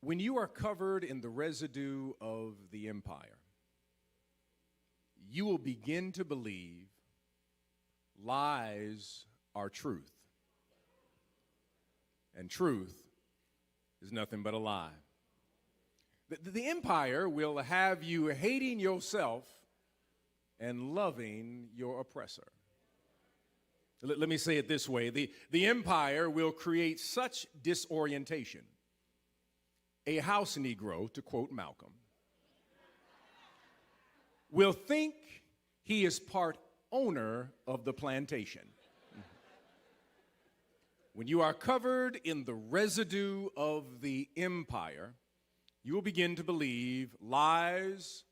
When you are covered in the residue of the empire, you will begin to believe lies are truth. And truth is nothing but a lie. The empire will have you hating yourself and loving your oppressor. Let me say it this way. The empire will create such disorientation. A house Negro, to quote Malcolm, will think he is part owner of the plantation. When you are covered in the residue of the empire, you will begin to believe lies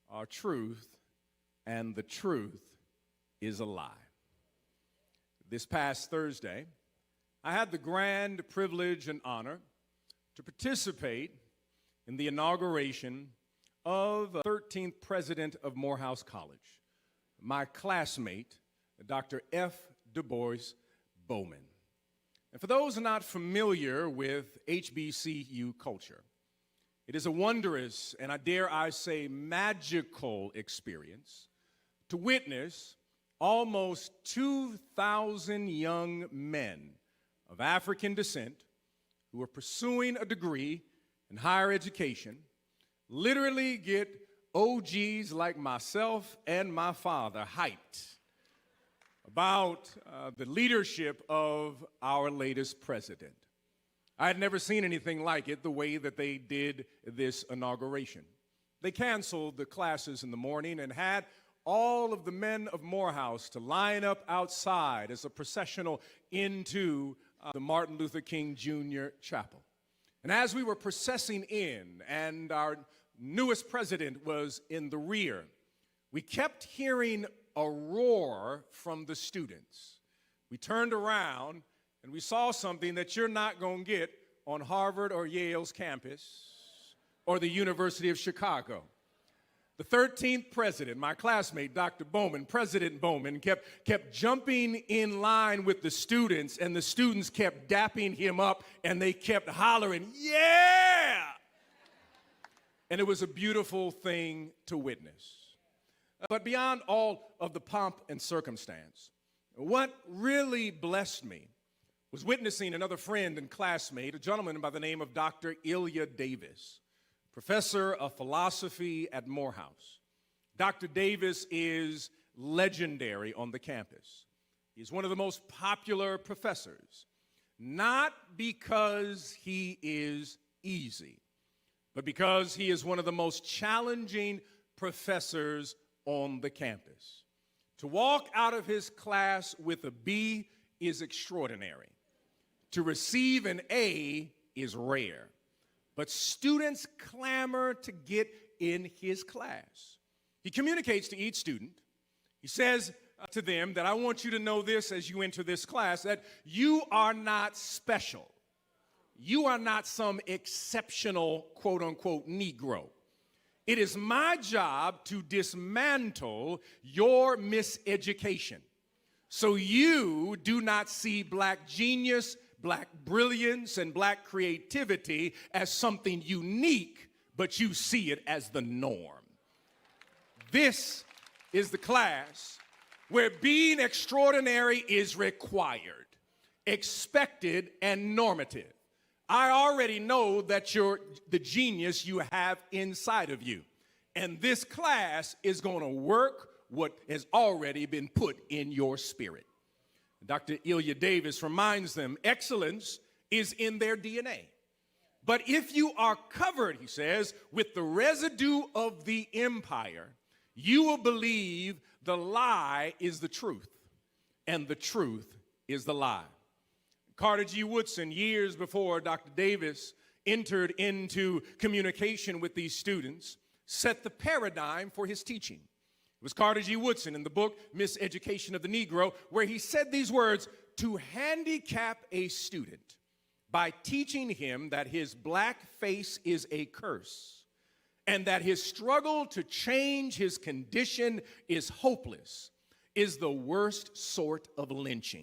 are truth and the truth is a lie. This past Thursday, I had the grand privilege and honor to participate in the inauguration of the 13th president of Morehouse College, my classmate, Dr. F. Du Bois Bowman. And for those not familiar with HBCU culture, it is a wondrous and, I dare I say, magical experience to witness almost 2,000 young men of African descent who are pursuing a degree in higher education literally get OGs like myself and my father hyped about the leadership of our latest president. I had never seen anything like it, the way that they did this inauguration. They canceled the classes in the morning and had all of the men of Morehouse to line up outside as a processional into the Martin Luther King Jr. Chapel. And as we were processing in and our newest president was in the rear, we kept hearing a roar from the students. We turned around and we saw something that you're not going to get on Harvard or Yale's campus or the University of Chicago. The 13th president, my classmate, Dr. Bowman, President Bowman, kept jumping in line with the students, and the students kept dapping him up, and they kept hollering, "Yeah!" And it was a beautiful thing to witness. But beyond all of the pomp and circumstance, what really blessed me was witnessing another friend and classmate, a gentleman by the name of Dr. Ilya Davis, professor of philosophy at Morehouse. Dr. Davis is legendary on the campus. He's one of the most popular professors, not because he is easy, but because he is one of the most challenging professors on the campus. To walk out of his class with a B is extraordinary. To receive an A is rare. But students clamor to get in his class. He communicates to each student. He says to them that I want you to know this as you enter this class, that you are not special. You are not some exceptional, quote unquote, Negro. It is my job to dismantle your miseducation so you do not see black genius, black brilliance, and black creativity as something unique, but you see it as the norm. This is the class where being extraordinary is required, expected, and normative. I already know that you're the genius you have inside of you, and this class is going to work what has already been put in your spirit. Dr. Ilya Davis reminds them excellence is in their DNA. But if you are covered, he says, with the residue of the empire, you will believe the lie is the truth, and the truth is the lie. Carter G. Woodson, years before Dr. Davis entered into communication with these students, set the paradigm for his teaching. It was Carter G. Woodson in the book, Miseducation of the Negro, where he said these words: to handicap a student by teaching him that his black face is a curse and that his struggle to change his condition is hopeless is the worst sort of lynching.